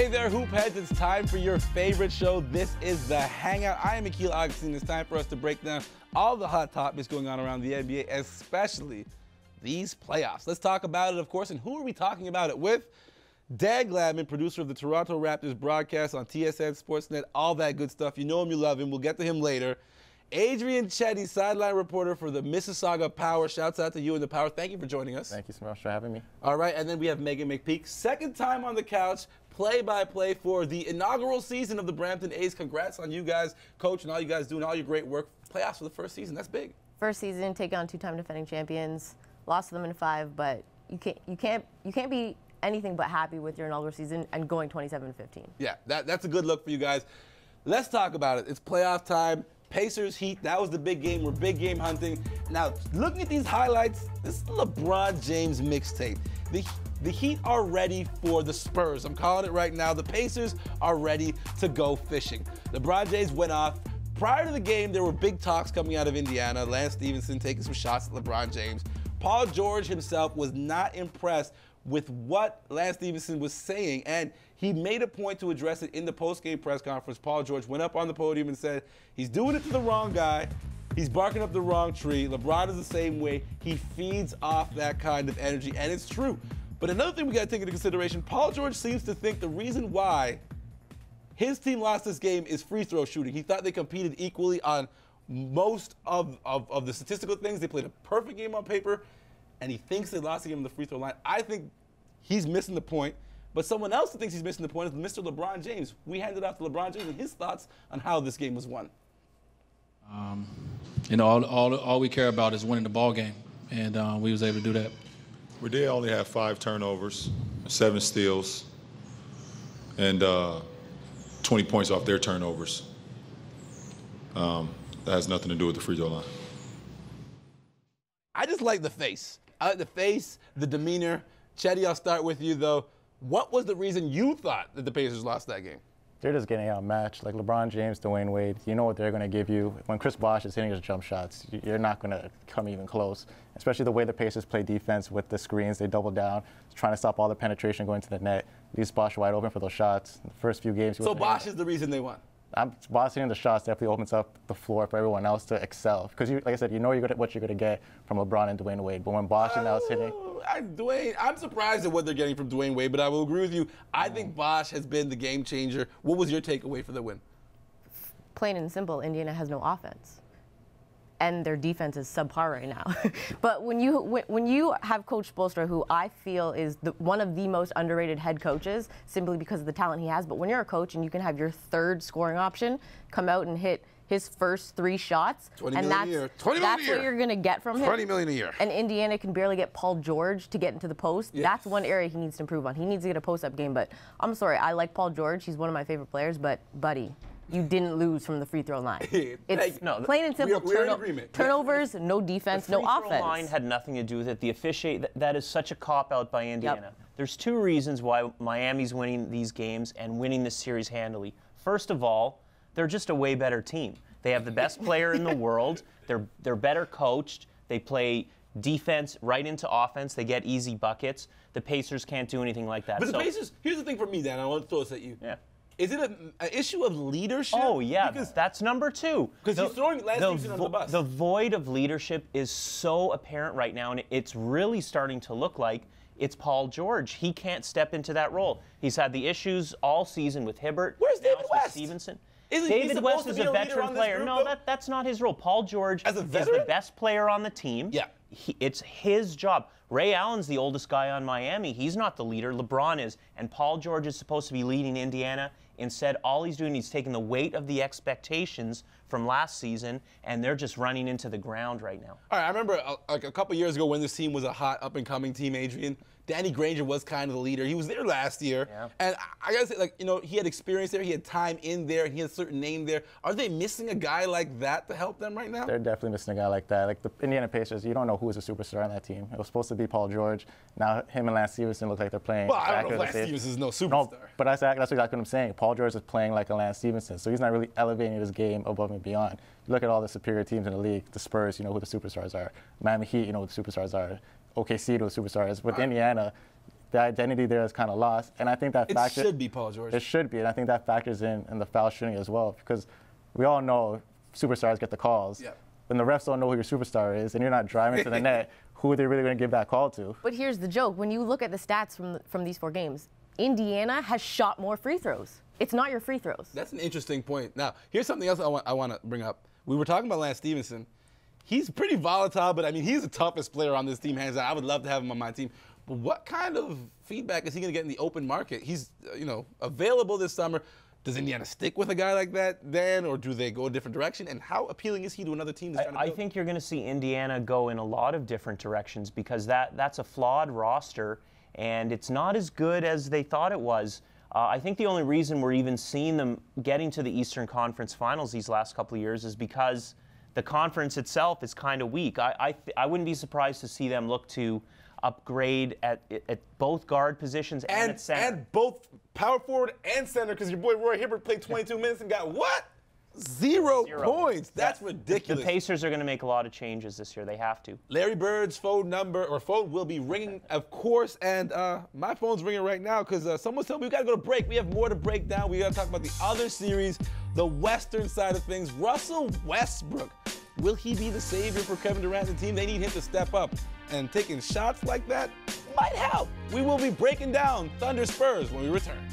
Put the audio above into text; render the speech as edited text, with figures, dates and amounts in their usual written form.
Hey there, Hoop Heads. It's time for your favorite show. This is the Hangout. I am Akil Augustine. It's time for us to break down all the hot topics going on around the NBA, especially these playoffs. Let's talk about it, of course. And who are we talking about it with? Dan Gladman, producer of the Toronto Raptors broadcast on TSN, Sportsnet, all that good stuff. You know him, you love him. We'll get to him later. Adrian Chetty, sideline reporter for the Mississauga Power. Shouts out to you and the Power. Thank you for joining us. Thank you so much for having me. All right, and then we have Megan McPeak, second time on the couch, play-by-play for the inaugural season of the Brampton A's. Congrats on you guys, Coach, and all you guys doing all your great work. Playoffs for the first season, that's big. First season, take on two-time defending champions. Lost to them in 5, but you can't be anything but happy with your inaugural season and going 27-15. Yeah, that's a good look for you guys. Let's talk about it. It's playoff time. Pacers, Heat, that was the big game. We're big game hunting. Now, looking at these highlights, this is LeBron James mixtape. The Heat are ready for the Spurs. I'm calling it right now. The Pacers are ready to go fishing. LeBron James went off. Prior to the game, there were big talks coming out of Indiana. Lance Stephenson taking some shots at LeBron James. Paul George himself was not impressed with what Lance Stephenson was saying, and he made a point to address it in the post-game press conference. Paul George went up on the podium and said, he's doing it to the wrong guy. He's barking up the wrong tree. LeBron is the same way. He feeds off that kind of energy, and it's true. But another thing we got to take into consideration, Paul George seems to think the reason why his team lost this game is free throw shooting. He thought they competed equally on most of the statistical things. They played a perfect game on paper, and he thinks they lost the game on the free throw line. I think he's missing the point. But someone else that thinks he's missing the point is Mr. LeBron James. We handed off to LeBron James and his thoughts on how this game was won. All we care about is winning the ball game, and we was able to do that. We did only have 5 turnovers, 7 steals, and 20 points off their turnovers. That has nothing to do with the free throw line. I just like the face. I like the face, the demeanor. Chetty, I'll start with you, though. What was the reason you thought that the Pacers lost that game? They're just getting outmatched. Like LeBron James, Dwayne Wade, you know what they're going to give you. When Chris Bosh is hitting his jump shots, you're not going to come even close, especially the way the Pacers play defense with the screens. They double down, trying to stop all the penetration going to the net. Leaves Bosh wide open for those shots. The first few games. So Bosh is the reason they won? Bosh hitting the shots definitely opens up the floor for everyone else to excel. Because, like I said, you know what you're going to get from LeBron and Dwayne Wade. But when Bosh and else hitting. I'm surprised at what they're getting from Dwayne Wade, but I will agree with you. I think Bosh has been the game changer. What was your takeaway for the win? Plain and simple, Indiana has no offense. And their defense is subpar right now. But when you have Coach Spoelstra, who I feel is one of the most underrated head coaches, simply because of the talent he has, but when you're a coach and you can have your third scoring option come out and hit his first 3 shots, and that's what you're going to get from him. $20 million a year. And Indiana can barely get Paul George to get into the post. Yes. That's one area he needs to improve on. He needs to get a post-up game. But I'm sorry, I like Paul George. He's one of my favorite players. But, buddy, you didn't lose from the free throw line. It's plain and simple. We're in agreement. Turnovers, no defense, no offense. The free throw line had nothing to do with it. The officiate, that is such a cop-out by Indiana. Yep. There's 2 reasons why Miami's winning these games and winning this series handily. First of all, they're just a way better team. They have the best player in the world. They're better coached. They play defense right into offense. They get easy buckets. The Pacers can't do anything like that. But the Pacers, here's the thing for me, Dan. I want to throw this at you. Yeah. Is it an issue of leadership? Oh, yeah. Because that's number 2. Because he's throwing Lance Stephenson on the bus. The void of leadership is so apparent right now, and it's really starting to look like it's Paul George. He can't step into that role. He's had the issues all season with Hibbert. Where's David West? With Stephenson. David West is a veteran player. No, that's not his role. Paul George is the best player on the team. Yeah. It's his job. Ray Allen's the oldest guy on Miami. He's not the leader. LeBron is. And Paul George is supposed to be leading Indiana. Instead, all he's doing, he's taking the weight of the expectations from last season, and they're just running into the ground right now. All right, I remember like a couple years ago when this team was a hot up-and-coming team, Adrian. Danny Granger was kind of the leader. He was there last year. Yeah. And I got to say, he had experience there. He had time in there. And he had a certain name there. Are they missing a guy like that to help them right now? They're definitely missing a guy like that. Like the Indiana Pacers, you don't know who is a superstar on that team. It was supposed to be Paul George. Now him and Lance Stephenson look like they're playing. Well, I don't know if Lance Stephenson is no superstar. No, but that's exactly what I'm saying. Paul George is playing like a Lance Stephenson, so he's not really elevating his game above and beyond. You look at all the superior teams in the league. The Spurs, you know who the superstars are. Miami Heat, you know who the superstars are. OKC, you know who the superstars. With Indiana, the identity there is kind of lost. And I think that It should be, Paul George. It should be, and I think that factors in the foul shooting as well, because we all know superstars get the calls. Yeah. When the refs don't know who your superstar is and you're not driving to the net, who are they really going to give that call to? But here's the joke. When you look at the stats from these 4 games, Indiana has shot more free throws. It's not your free throws. That's an interesting point. Now, here's something else I want to bring up. We were talking about Lance Stephenson. He's pretty volatile, but I mean, he's the toughest player on this team, hands down. I would love to have him on my team. But what kind of feedback is he going to get in the open market? He's, available this summer. Does Indiana stick with a guy like that then, or do they go a different direction? And how appealing is he to another team that's trying to build? I think you're going to see Indiana go in a lot of different directions because that's a flawed roster, and it's not as good as they thought it was. I think the only reason we're even seeing them getting to the Eastern Conference Finals these last couple of years is because the conference itself is kind of weak. I wouldn't be surprised to see them look to upgrade at both guard positions and at center. And both power forward and center, because your boy Roy Hibbert played 22 minutes and got what? Zero points. That's ridiculous. The Pacers are going to make a lot of changes this year. They have to. Larry Bird's phone will be ringing, of course, and my phone's ringing right now because someone's telling me we got to go to break. We have more to break down. We got to talk about the other series, the Western side of things. Russell Westbrook, will he be the savior for Kevin Durant and the team? They need him to step up, and taking shots like that might help. We will be breaking down Thunder Spurs when we return.